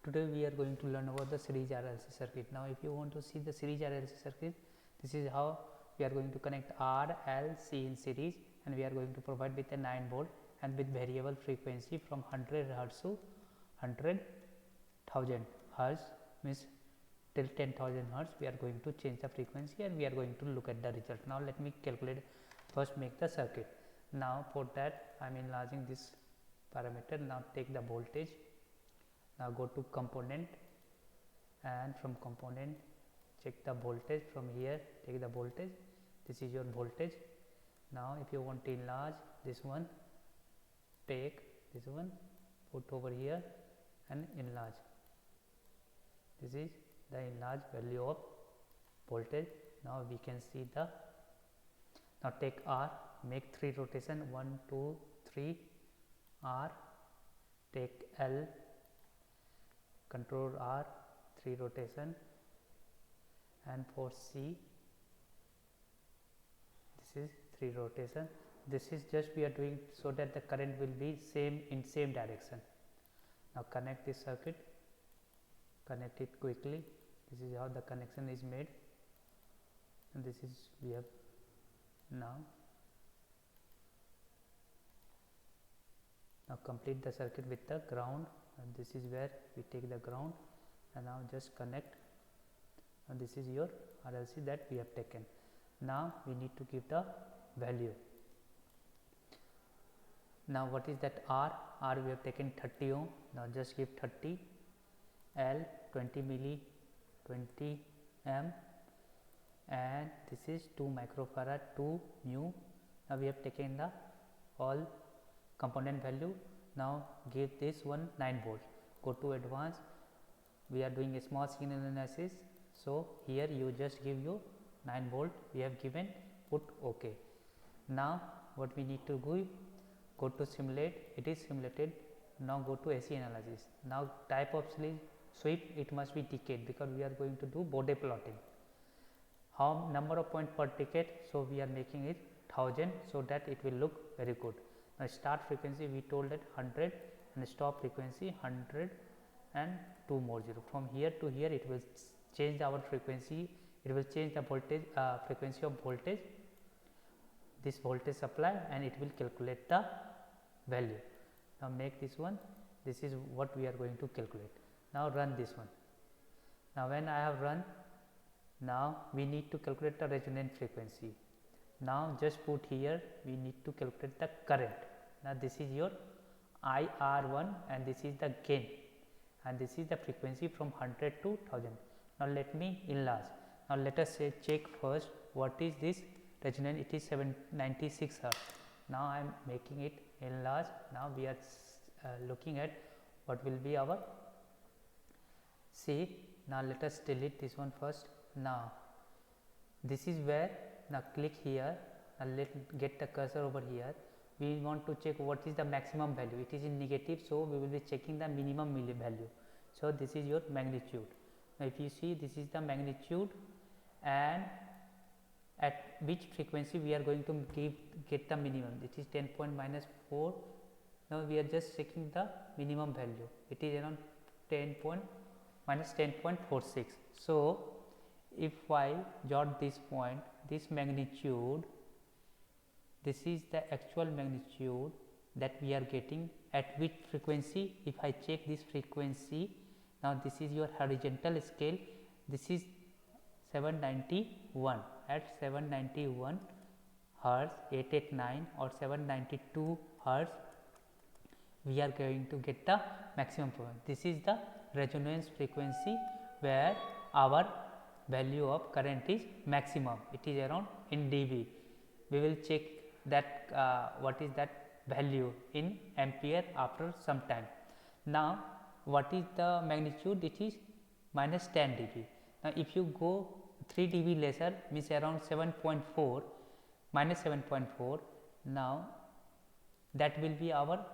Today we are going to learn about the series RLC circuit. Now if you want to see the series RLC circuit, this is how we are going to connect R, L, C in series, and we are going to provide with a 9 volt and with variable frequency from 100 Hz to 100,000 Hz, means till 10,000 Hz we are going to change the frequency and we are going to look at the result. Now let me calculate, first make the circuit. Now for that I am enlarging this parameter. Now take the voltage. Now go to component, and from component check the voltage. From here take the voltage, this is your voltage. Now if you want to enlarge this one, take this one, put over here and enlarge. This is the enlarged value of voltage. Now we can see the, now take R, make 3 rotation, 1 2 3 R, take L, control R, 3 rotation, and for C this is 3 rotation. This is just we are doing so that the current will be same in same direction. Now connect this circuit, connect it quickly. This is how the connection is made, and this is we have now complete the circuit with the ground, and this is where we take the ground, and now just connect, and this is your RLC that we have taken. Now we need to give the value. Now what is that R? R we have taken 30 ohm. Now just give 30. L 20 milli 20 amp, and this is 2 microfarad 2 mu. Now we have taken the all component value. Now give this one 9 volt. Go to advanced, we are doing a small signal analysis, so here you just give you 9 volt we have given, put OK. Now what we need to do, go to simulate, it is simulated. Now go to AC analysis. Now type of sweep, it must be decade because we are going to do Bode plotting. How number of point per decade, so we are making it 1000 so that it will look very good. Now start frequency we told that 100 and stop frequency 100 and 2 more 0. From here to here it will change our frequency, it will change the voltage frequency of voltage, this voltage supply, and it will calculate the value. Now make this one, this is what we are going to calculate. Now run this one. Now when I have run, now we need to calculate the resonant frequency. Now just put here, we need to calculate the current. Now this is your IR1 and this is the gain, and this is the frequency from 100 to 1000. Now let me enlarge. Now let us say check first what is this resonant, it is 796 Hz. Now I am making it enlarge. Now we are looking at what will be our C. Now let us delete this one first. Now this is where, now click here and get the cursor over here. We want to check what is the maximum value, it is in negative, so we will be checking the minimum value. So this is your magnitude. Now if you see, this is the magnitude and at which frequency we are going to get the minimum, it is 10.-4. Now we are just checking the minimum value, it is around 10.-10.46. so if I jot this point, this magnitude, this is the actual magnitude that we are getting at which frequency. If I check this frequency, now this is your horizontal scale, this is 791. At 791 Hz, 889 or 792 Hz, we are going to get the maximum frequency. This is the resonance frequency where our value of current is maximum, it is around in dB. We will check that what is that value in ampere after some time. Now what is the magnitude, it is minus 10 dB. Now if you go 3 dB lesser, means around 7.4, minus 7.4, now that will be our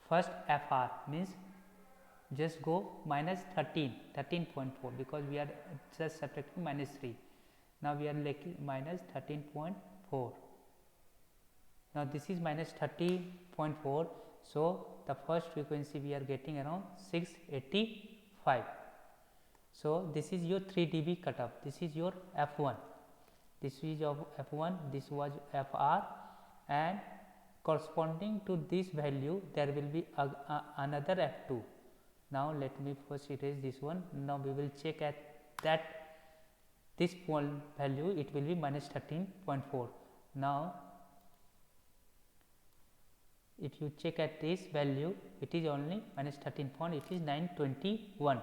first FR, means just go minus 13.4 because we are just subtracting minus 3. Now we are making minus 13.4. Now this is minus 30.4. So the first frequency we are getting around 685. So this is your 3 dB cutoff. This is your F1. This is of F1. This was FR, and corresponding to this value there will be another F2. Now let me first erase this one. Now we will check at that this value, it will be minus 13.4. Now if you check at this value, it is only minus 13 point, it is 921.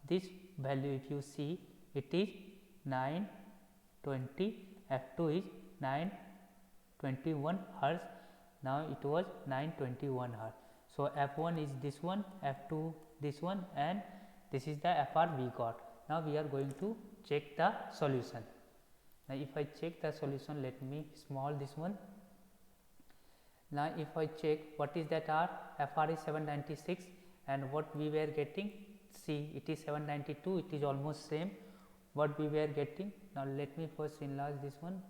This value if you see, it is 920, F2 is 921 Hertz. Now it was 921 Hertz. So F1 is this one, F2 this one, and this is the FR we got. Now we are going to check the solution. Now if I check the solution, let me small this one. Now if I check what is that R, FR is 796, and what we were getting, see it is 792, it is almost same what we were getting. Now let me first enlarge this one.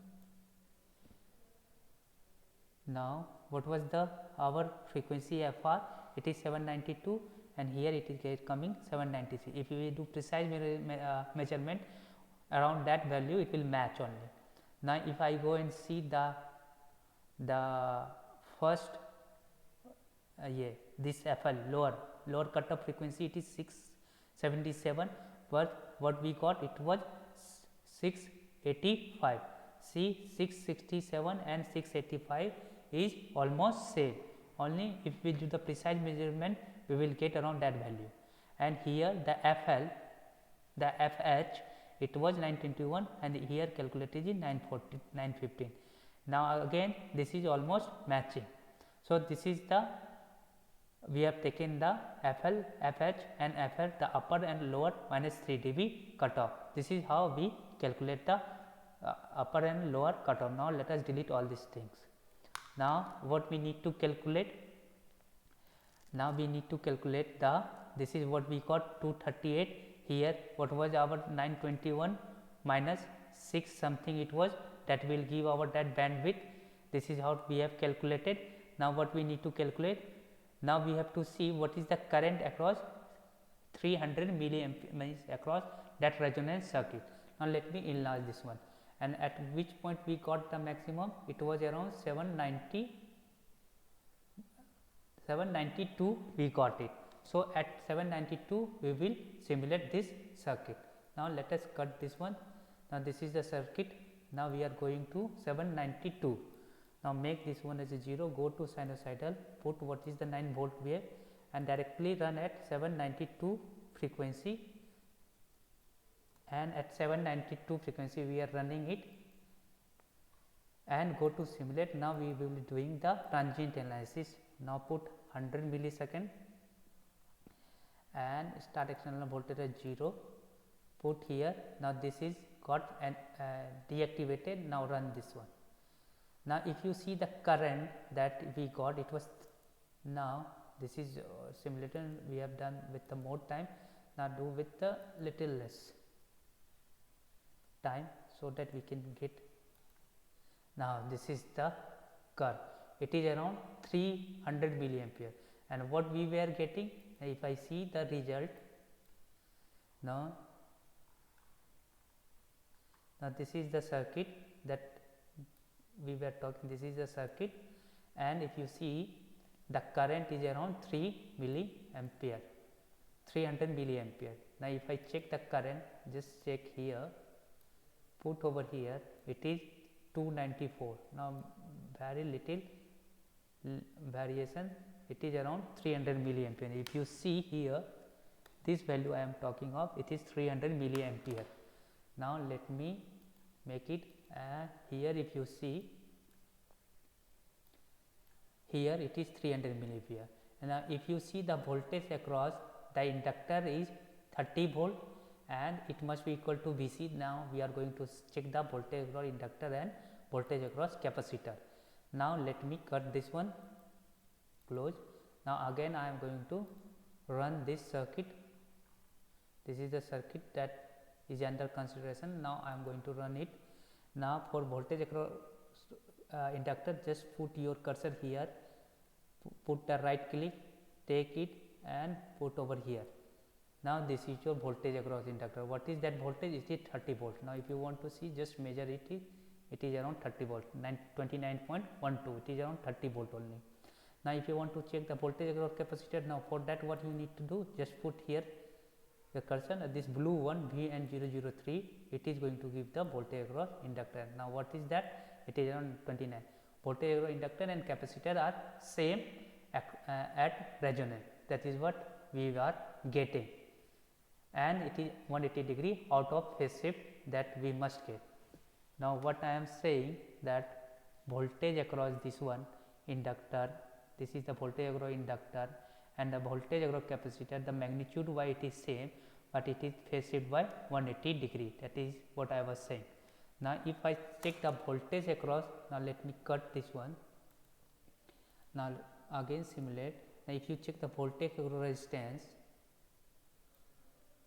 Now what was the our frequency FR, it is 792, and here it is coming 793. If we do precise measurement around that value, it will match only. Now if I go and see the first this FL lower cutoff frequency, it is 677, but what we got, it was 685. See, 667 and 685 is almost same, only if we do the precise measurement we will get around that value. And here the FL, the FH, it was 921, and here calculated is 940, 915. Now again this is almost matching. So this is the, we have taken the FL, FH and FL, the upper and lower minus 3 dB cutoff. This is how we calculate the upper and lower cutoff. Now let us delete all these things. Now what we need to calculate? Now we need to calculate the, this is what we got 238. Here what was our 921 minus 6 something it was, that will give our that bandwidth. This is how we have calculated. Now what we need to calculate? Now we have to see what is the current across 300 milliampere, means across that resonance circuit. Now let me enlarge this one. And at which point we got the maximum? It was around 792 we got it. So at 792 we will simulate this circuit. Now let us cut this one. Now this is the circuit. Now we are going to 792. Now make this one as a 0, go to sinusoidal, put what is the 9 volt wave, and directly run at 792 frequency, and at 792 frequency we are running it, and go to simulate. Now we will be doing the transient analysis. Now put 100 millisecond and start external voltage at 0, put here. Now this is got and deactivated. Now run this one. Now if you see the current that we got, it was, now this is simulation we have done with the more time. Now do with the little less time, so that we can get. Now this is the curve, it is around 300 milliampere, and what we were getting, if I see the result, now this is the circuit that we were talking, this is the circuit, and if you see the current is around 3 milliampere, 300 milliampere. Now if I check the current, just check here, put over here, it is 294. Now very little variation, it is around 300 milliampere. If you see here, this value I am talking of, it is 300 milliampere. Now let me make it, here if you see, here it is 300 milliampere. Now if you see the voltage across the inductor is 30 volt, and it must be equal to Vc. Now we are going to check the voltage across inductor and voltage across capacitor. Now let me cut this one, close. Now again I am going to run this circuit. This is the circuit that is under consideration. Now I am going to run it. Now for voltage across inductor, just put your cursor here put the right click, take it and put over here. Now this is your voltage across inductor. What is that voltage? It is 30 volt. Now if you want to see, just measure it. It is around 30 volt, 29.12. It is around 30 volt only. Now if you want to check the voltage across capacitor, now for that what you need to do, just put here the cursor, this blue one VN003, it is going to give the voltage across inductor. Now what is that? It is around 29. Voltage across inductor and capacitor are same at resonance. That is what we are getting, and it is 180 degree out of phase shift that we must get. Now what I am saying, that voltage across this one inductor, this is the voltage across inductor, and the voltage across capacitor, the magnitude why it is same, but it is phase shift by 180 degree. That is what I was saying. Now if I check the voltage across, now let me cut this one. Now again simulate. Now if you check the voltage across resistance,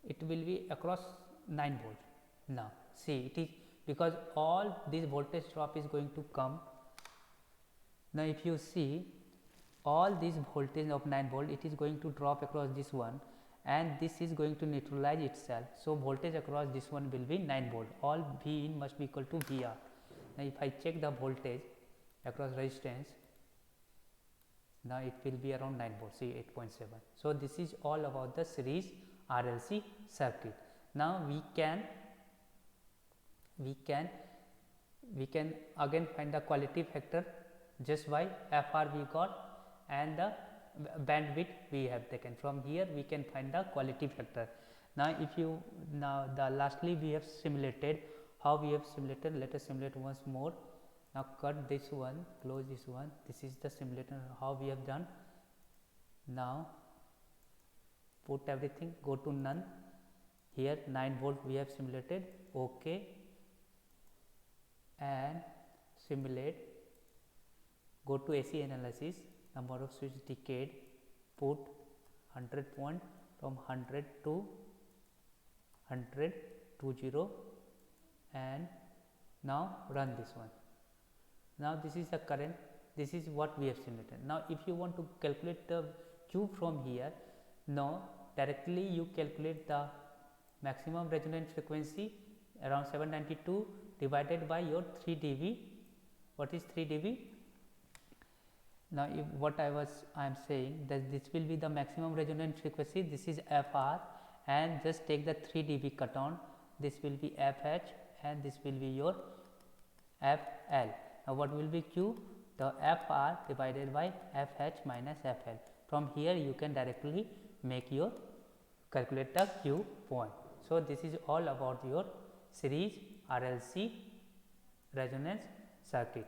it will be across 9 volt. Now see, it is because all this voltage drop is going to come. Now if you see, all this voltage of 9 volt, it is going to drop across this one, and this is going to neutralize itself. So voltage across this one will be 9 volt. All V in must be equal to VR. Now if I check the voltage across resistance, now it will be around 9 volt, see 8.7. So this is all about the series RLC circuit. Now we can again find the quality factor just by FR we got and the bandwidth we have taken. From here we can find the quality factor. Now if you, now the lastly we have simulated. How we have simulated? Let us simulate once more. Now cut this one, close this one. This is the simulation how we have done. Now put everything, go to none. Here 9 volt we have simulated, OK, and simulate. Go to AC analysis, number of switch decade, put 100 point from 100 to 100 20, and now run this one. Now this is the current, this is what we have simulated. Now if you want to calculate the Q from here, no, directly you calculate the maximum resonance frequency around 792 divided by your 3 dB. What is 3 dB? Now if what I am saying, that this will be the maximum resonance frequency, this is FR, and just take the 3 dB cut on, this will be FH, and this will be your FL. Now what will be Q? The FR divided by FH minus FL. From here you can directly make your calculate the Q point. So this is all about your series RLC resonance circuit.